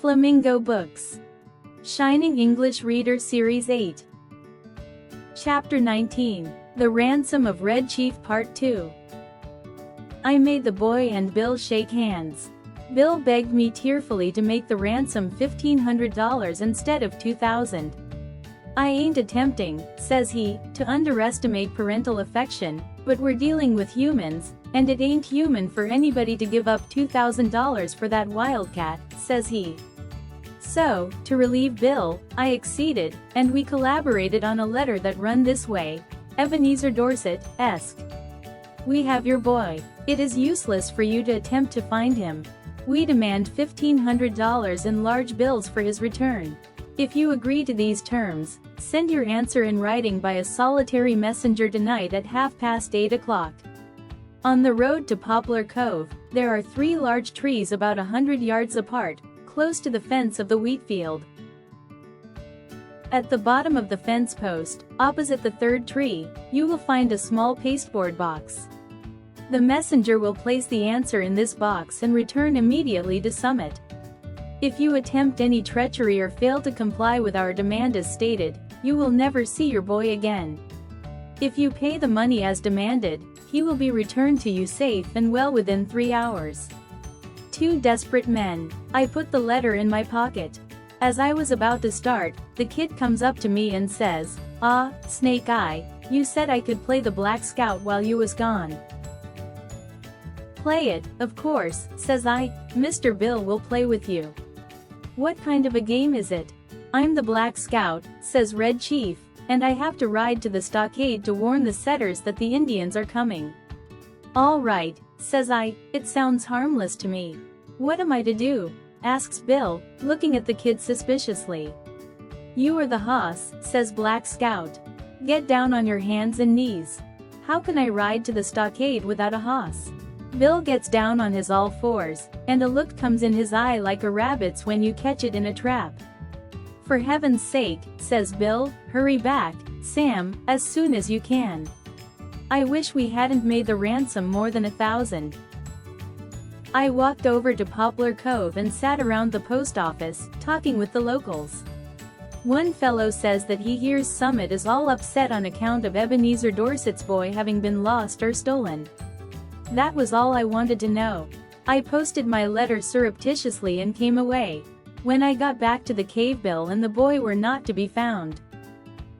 Flamingo Books. Shining English Reader Series 8. Chapter 19. The Ransom of Red Chief Part 2. I made the boy and Bill shake hands. Bill begged me tearfully to make the ransom $1,500 instead of $2,000. I ain't attempting, says he, to underestimate parental affection, but we're dealing with humans, and it ain't human for anybody to give up $2,000 for that wildcat, says he. So, to relieve Bill, I acceded, and we collaborated on a letter that run this way: Ebenezer Dorset-esque. We have your boy. It is useless for you to attempt to find him. We demand $1,500 in large bills for his return. If you agree to these terms, send your answer in writing by a solitary messenger tonight at 8:30. On the road to Poplar Cove, there are 3 large trees about 100 yards apart, close to the fence of the wheat field. At the bottom of the fence post, opposite the 3rd tree, you will find a small pasteboard box. The messenger will place the answer in this box and return immediately to Summit. If you attempt any treachery or fail to comply with our demand as stated, you will never see your boy again. If you pay the money as demanded, he will be returned to you safe and well within 3 hours. 2 desperate men. I put the letter in my pocket. As I was about to start, the kid comes up to me and says, "Ah, Snake Eye, you said I could play the Black Scout while you was gone." "Play it, of course," says I. "Mr. Bill will play with you." "What kind of a game is it?" "I'm the Black Scout," says Red Chief, "and I have to ride to the stockade to warn the setters that the Indians are coming." "All right," says I, "it sounds harmless to me. What am I to do?" asks Bill, looking at the kid suspiciously. "You are the hoss," says Black Scout. "Get down on your hands and knees." "How can I ride to the stockade without a hoss?" Bill gets down on his all fours, and a look comes in his eye like a rabbit's when you catch it in a trap. "For heaven's sake," says Bill, "hurry back, Sam, as soon as you can. I wish we hadn't made the ransom more than $1,000. I walked over to Poplar Cove and sat around the post office, talking with the locals. One fellow says that he hears Summit is all upset on account of Ebenezer Dorset's boy having been lost or stolen. That was all I wanted to know. I posted my letter surreptitiously and came away. When I got back to the cave, Bill and the boy were not to be found.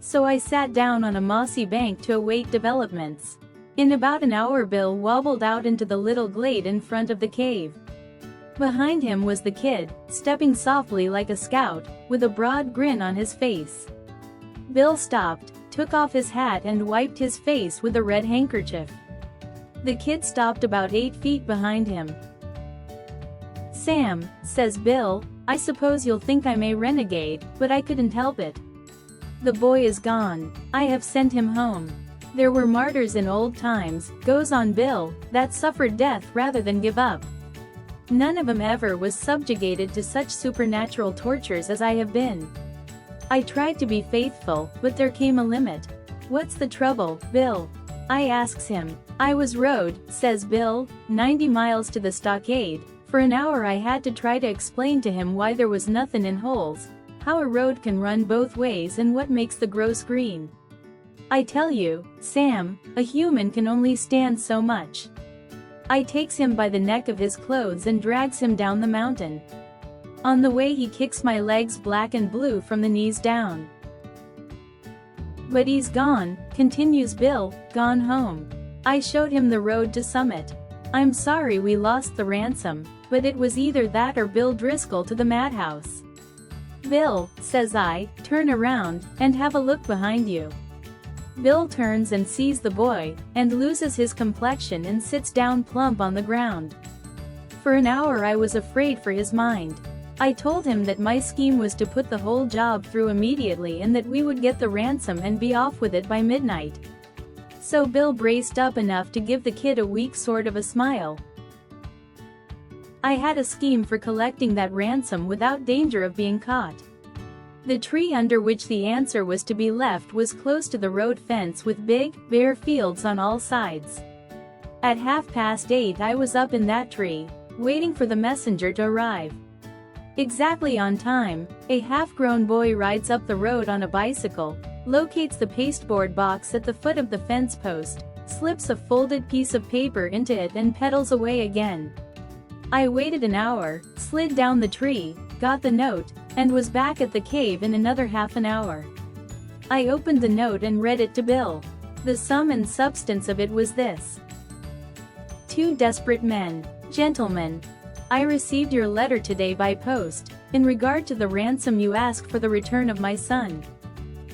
So I sat down on a mossy bank to await developments. In about an hour Bill wobbled out into the little glade in front of the cave. Behind him was the kid, stepping softly like a scout, with a broad grin on his face. Bill stopped, took off his hat and wiped his face with a red handkerchief. The kid stopped about 8 feet behind him. "Sam," says Bill, "I suppose you'll think I'm a renegade, but I couldn't help it. The boy is gone. I have sent him home. There were martyrs in old times," goes on Bill, "that suffered death rather than give up. None of 'em ever was subjugated to such supernatural tortures as I have been. I tried to be faithful, but there came a limit." "What's the trouble, Bill?" I asks him. "I was rode," says Bill, 90 miles to the stockade. For an hour I had to try to explain to him why there was nothing in holes, how a road can run both ways and what makes the grass green. "I tell you, Sam, a human can only stand so much." I takes him by the neck of his clothes and drags him down the mountain. On the way he kicks my legs black and blue from the knees down. "But he's gone," continues Bill, "gone home. I showed him the road to Summit. I'm sorry we lost the ransom, but it was either that or Bill Driscoll to the madhouse." "Bill," says I, "turn around, and have a look behind you." Bill turns and sees the boy, and loses his complexion and sits down plump on the ground. For an hour I was afraid for his mind. I told him that my scheme was to put the whole job through immediately and that we would get the ransom and be off with it by midnight. So Bill braced up enough to give the kid a weak sort of a smile. I had a scheme for collecting that ransom without danger of being caught. The tree under which the answer was to be left was close to the road fence with big, bare fields on all sides. At 8:30 I was up in that tree, waiting for the messenger to arrive. Exactly on time, a half-grown boy rides up the road on a bicycle, locates the pasteboard box at the foot of the fence post, slips a folded piece of paper into it and pedals away again. I waited an hour, slid down the tree, got the note, and was back at the cave in another half an hour. I opened the note and read it to Bill. The sum and substance of it was this. Two desperate men. Gentlemen, I received your letter today by post, in regard to the ransom you ask for the return of my son.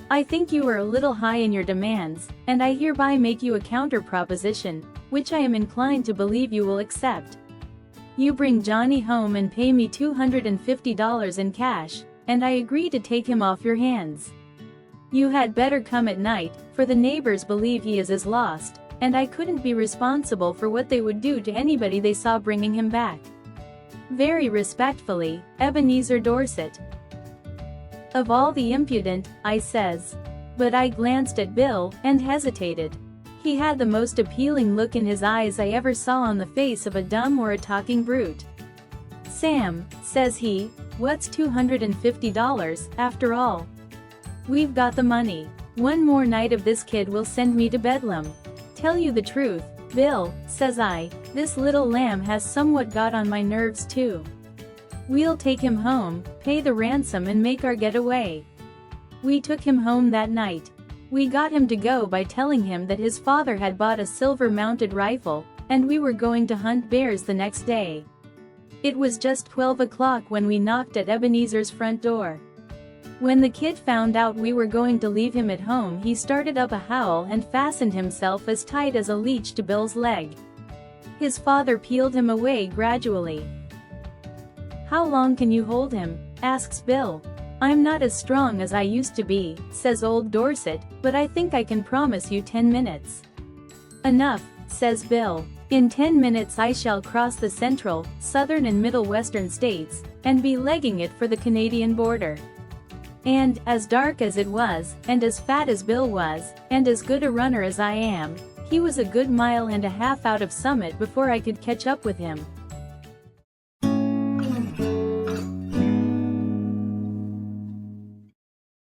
I think you are a little high in your demands, and I hereby make you a counter-proposition, which I am inclined to believe you will accept. You bring Johnny home and pay me $250 in cash, and I agree to take him off your hands. You had better come at night, for the neighbors believe he is as lost, and I couldn't be responsible for what they would do to anybody they saw bringing him back. Very respectfully, Ebenezer Dorset. Of all the impudent, I says. But I glanced at Bill, and hesitated. He had the most appealing look in his eyes I ever saw on the face of a dumb or a talking brute. Sam, says he, what's $250, after all? We've got the money. One more night of this kid will send me to Bedlam. Tell you the truth, Bill, says I, this little lamb has somewhat got on my nerves too. We'll take him home, pay the ransom and make our getaway. We took him home that night. We got him to go by telling him that his father had bought a silver-mounted rifle, and we were going to hunt bears the next day. It was just 12 o'clock when we knocked at Ebenezer's front door. When the kid found out we were going to leave him at home, he started up a howl and fastened himself as tight as a leech to Bill's leg. His father peeled him away gradually. How long can you hold him? Asks Bill. I'm not as strong as I used to be, says old Dorset, but I think I can promise you 10 minutes. Enough, says Bill. In 10 minutes I shall cross the central, southern and middle western states, and be legging it for the Canadian border. And, as dark as it was, and as fat as Bill was, and as good a runner as I am, he was a good mile and a half out of Summit before I could catch up with him.